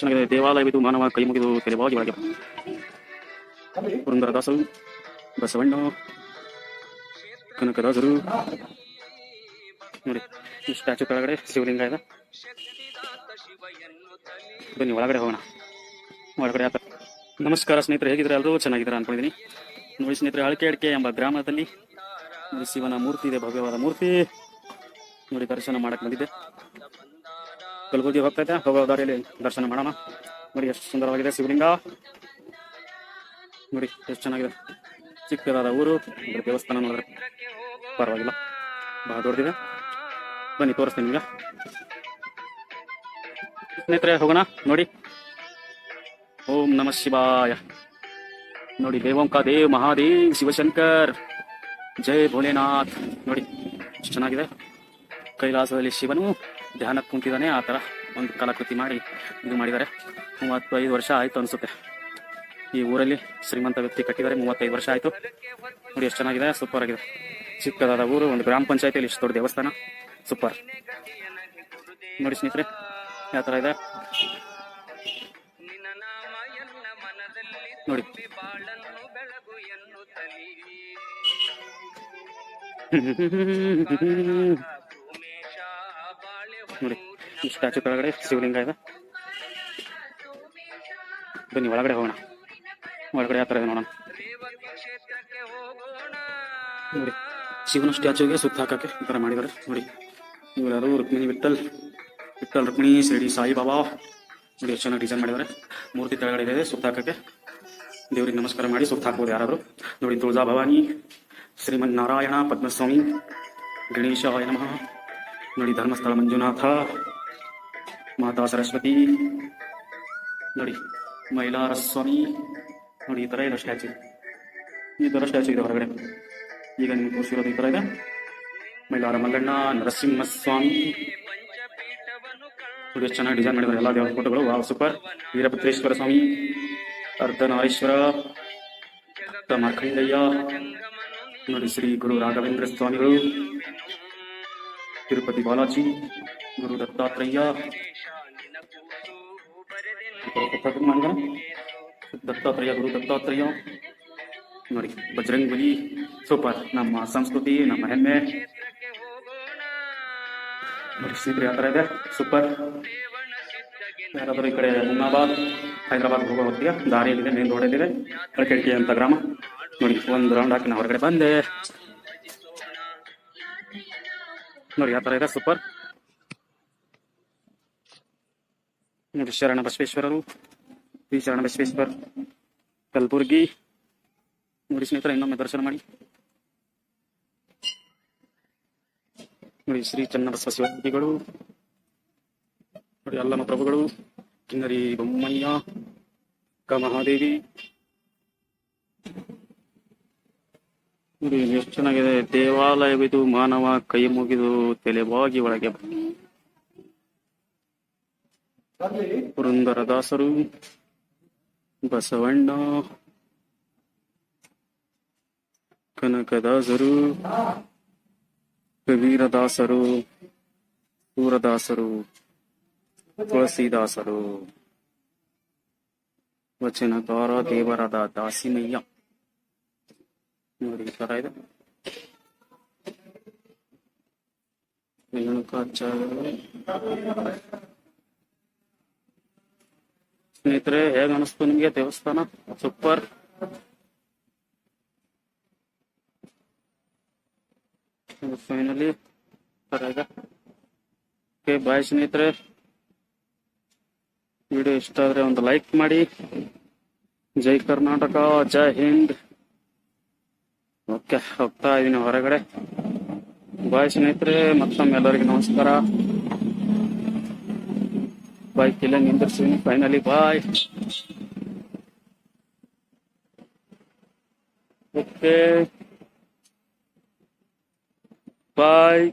ಚೆನ್ನಾಗಿದೆ. ದೇವಾಲಯವಿದು ಮಾನವ ಕೈ ಮುಗಿದು ತೆರೆವಾಗಿ ಒಳಗೆ ಪುರಂದರದಾಸರು, ಬಸವಣ್ಣ, ಕನಕದಾಸರು. ನೋಡಿ ಈ ಸ್ಟ್ಯಾಚು ಕೆಳಗಡೆ ಶಿವಲಿಂಗ ಇದೆ. ಬನ್ನಿ ಒಳಗಡೆ ಹೋಗೋಣ. ಒಳಗಡೆ ಆತ. ನಮಸ್ಕಾರ ಸ್ನೇಹಿತರೆ, ಹೇಗಿದ್ರೆ ಎಲ್ಲರೂ ಚೆನ್ನಾಗಿದ್ದಾರೆ ಅನ್ಕೊಂಡಿದ್ದೀನಿ. ನೋಡಿ ಸ್ನೇಹಿತರೆ, ಅಳಕೆ ಅಡಿಕೆ ಎಂಬ ಗ್ರಾಮದಲ್ಲಿ ಶಿವನ ಮೂರ್ತಿ ಇದೆ, ಭವ್ಯವಾದ ಮೂರ್ತಿ. ನೋಡಿ ದರ್ಶನ ಮಾಡಕ್ ಬಂದಿದ್ದೆ. ಕಲಬುರಗಿ ಹೋಗ್ತಾ ಇದ್ದೆ, ಹೋಗೋ ದಾರಿಯಲ್ಲಿ ದರ್ಶನ ಮಾಡೋಣ. ನೋಡಿ ಎಷ್ಟು ಸುಂದರವಾಗಿದೆ ಶಿವಲಿಂಗ. ನೋಡಿ ಎಷ್ಟು ಚೆನ್ನಾಗಿದೆ. ಚಿಕ್ಕದಾದ ಊರು, ದೇವಸ್ಥಾನ ನೋಡಿದ್ರೆ ಪರವಾಗಿಲ್ಲ, ಬಹಳ ದೊಡ್ಡದಿದೆ. ಬನ್ನಿ ತೋರಿಸ್ತೀನಿ ನಿಮ್ಗೆ ಸ್ನೇಹಿತರೆ, ಹೋಗೋಣ. ನೋಡಿ, ಓಂ ನಮಃ ಶಿವಾಯ. ನೋಡಿ ದೇವೋಂಕ ದೇವ್ ಮಹಾದೇವ್ ಶಿವಶಂಕರ್, ಜೈ ಭೋಲೆನಾಥ್. ನೋಡಿ ಎಷ್ಟು ಚೆನ್ನಾಗಿದೆ. ಕೈಲಾಸದಲ್ಲಿ ಶಿವನು ಧ್ಯಾನ ಕುಂತಿದ್ದಾನೆ. ಆ ಥರ ಒಂದು ಕಲಾಕೃತಿ ಮಾಡಿ ಇದು ಮಾಡಿದ್ದಾರೆ. 35 ವರ್ಷ ಆಯಿತು ಅನಿಸುತ್ತೆ. ಈ ಊರಲ್ಲಿ ಶ್ರೀಮಂತ ವ್ಯಕ್ತಿ ಕಟ್ಟಿದ್ದಾರೆ. 35 ವರ್ಷ ಆಯಿತು. ನೋಡಿ ಎಷ್ಟು ಚೆನ್ನಾಗಿದೆ, ಸೂಪರ್ ಆಗಿದೆ. ಚಿಕ್ಕದಾದ ಊರು, ಒಂದು ಗ್ರಾಮ ಪಂಚಾಯತಿಯಲ್ಲಿ ಇಷ್ಟು ದೊಡ್ಡ ದೇವಸ್ಥಾನ, ಸೂಪರ್. ನೋಡಿ ಸ್ನೇಹಿತರೆ ಯಾವ ಥರ ಇದೆ ನೋಡಿ. ನೋಡಿ ಈ ಸ್ಟ್ಯಾಚು ಕೆಳಗಡೆ ಶಿವಲಿಂಗ ಇದೆ. ಬನ್ನಿ ಒಳಗಡೆ ಹೋಗೋಣ. ಒಳಗಡೆ ಯಾವ ಥರ ಇದೆ ನೋಡೋಣ. ನೋಡಿ ಶಿವನ ಸ್ಟ್ಯಾಚುಗೆ ಸುತ್ತ ಹಾಕಕ್ಕೆ ಈ ಥರ ಮಾಡಿದ್ದಾರೆ. ನೋಡಿ ಇವರಾರು ರುಕ್ಮಿಣಿ ವಿಠಲ್ ರುಕ್ಮಿಣಿ ಶಿರಡಿ ಸಾಯಿಬಾಬಾ. ನೋಡಿ ಎಷ್ಟು ಚೆನ್ನಾಗಿ ಡಿಸೈನ್ ಮಾಡಿದ್ದಾರೆ. ಮೂರ್ತಿ ಕೆಳಗಡೆ ಇದೆ, ಸುತ್ತ ಹಾಕಕ್ಕೆ ದೇವರಿಗೆ ನಮಸ್ಕಾರ ಮಾಡಿ ಸುತ್ತ ಹಾಕ್ಬೋದು ಯಾರಾದ್ರು. ನೋಡಿ ತುಳಜಾ ಭವಾನಿ, ಶ್ರೀಮನ್ ನಾರಾಯಣ, ಪದ್ಮಸ್ವಾಮಿ, ಗಣೇಶಾಯ ನಮಃ. ನೋಡಿ ಧರ್ಮಸ್ಥಳ ಮಂಜುನಾಥ, ಮಾತಾ ಸರಸ್ವತಿ, ನೋಡಿ ಮೈಲಾರ ಸ್ವಾಮಿ. ನೋಡಿ ಈ ಥರ ಇದೆ ಸ್ಟ್ಯಾಚು. ಈ ಥರ ಸ್ಟ್ಯಾಚು ಇದೆ ಹೊರಗಡೆ. ಈಗ ನಿಮ್ಗೆ ತೋರಿಸಿರೋದು ಈ ಥರ ಇದೆ. ಮೈಲಾರ ಮಲ್ಲಣ್ಣ, ನರಸಿಂಹಸ್ವಾಮಿ. ನೋಡಿ ಎಷ್ಟು ಚೆನ್ನಾಗಿ ಡಿಸೈನ್ ಮಾಡಿದ್ದಾರೆ ಎಲ್ಲ ದೇವರ ಫೋಟೋಗಳು. Wow super. ವೀರಭದ್ರೇಶ್ವರ ಸ್ವಾಮಿ, ಅರ್ಧನಾರೀಶ್ವರ, ಭಕ್ತ ಮಾರ್ಕಂಡಯ್ಯ. ನೋಡಿ ಶ್ರೀ ಗುರು ರಾಘವೇಂದ್ರ ಸ್ವಾಮಿಗಳು, ತಿರುಪತಿ ಬಾಲಾಜಿ, ಗುರು ದತ್ತಾತ್ರೇಯ, ಗುರು ದತ್ತಾತ್ರೇಯ. ನೋಡಿ ಬಜರಂಗಬಲಿ. ಸೂಪರ್. ನಮ್ಮ ಸಂಸ್ಕೃತಿ, ನಮ್ಮ ಹೆಮ್ಮೆ. ನೋಡಿ ಸ್ನೇಹಿತರೆ ಯಾವ ಥರ ಇದೆ, ಸೂಪರ್. ಯಾರಾದರೂ ಈ ಕಡೆ ಹುಮ್ನಾಬಾದ್, ಹೈದರಾಬಾದ್ ಹೋಗೋ ಹೊತ್ತಿಗೆ ದಾರಿಯಲ್ಲಿದೆ, ಮೇನ್ ರೋಡಲ್ಲಿದೆ ಅಳಕೆಡಿಕೆ ಅಂತ ಗ್ರಾಮ. ನೋಡಿ ಒಂದು ರೌಂಡ್ ಹಾಕಿ ನಾವು ಹೊರಗಡೆ ಬಂದೆ. ನೋಡಿ ಯಾವ ಥರ ಇದೆ, ಸೂಪರ್. ನೋಡಿ ಶರಣ ಬಸವೇಶ್ವರರು, ಶ್ರೀ ಶರಣ ಬಸವೇಶ್ವರ್, ಕಲಬುರ್ಗಿ. ನೋಡಿ ಸ್ನೇಹಿತರೆ ಇನ್ನೊಮ್ಮೆ ದರ್ಶನ ಮಾಡಿ. ನೋಡಿ ಶ್ರೀ ಚನ್ನಬಸವ ಶಿವಾಜಿಗಳು. ನೋಡಿ ಅಲ್ಲಮ ಪ್ರಭುಗಳು, ಕಿನ್ನರಿ ಬೊಮ್ಮಯ್ಯ, ಮಹಾದೇವಿ. ನೋಡಿ ಎಷ್ಟು ಚೆನ್ನಾಗಿದೆ. ದೇವಾಲಯವಿದು ಮಾನವ ಕೈ ಮುಗಿದು ತೆಲೆವಾಗಿ ಒಳಗೆ. ಪುರಂದರದಾಸರು, ಬಸವಣ್ಣ, ಕನಕದಾಸರು, ಕಬೀರದಾಸರು, ಸೂರದಾಸರು, ತುಳಸಿದಾಸರು, ವಚನಕಾರ ದೇವರಾದ ದಾಸಿಮಯ್ಯ. ನೋಡಿ ಈ ತರ ಇದೆ. ಸ್ನೇಹಿತರೆ ಹೇಗ ಅನಿಸ್ತು ನಿಮ್ಗೆ ದೇವಸ್ಥಾನ? ಸೂಪರ್. ಫೈನಲಿ ಓಕೆ, ಬಾಯ್ ಸ್ನೇಹಿತರೆ. ವಿಡಿಯೋ ಇಷ್ಟ ಆದ್ರೆ ಒಂದು ಲೈಕ್ ಮಾಡಿ. ಜೈ ಕರ್ನಾಟಕ, ಜೈ ಹಿಂದ್. ಓಕೆ, ಹೋಗ್ತಾ ಇದೀನಿ ಹೊರಗಡೆ. ಬಾಯ್ ಸ್ನೇಹಿತರೆ, ಮತ್ತೊಮ್ಮೆ ಎಲ್ಲರಿಗೂ ನಮಸ್ಕಾರ. ಬೈಕ್ ಇಲ್ಲ ನಿಂದಿರ್ಸಿದೀನಿ. ಫೈನಲಿ ಬಾಯ್. Okay bye.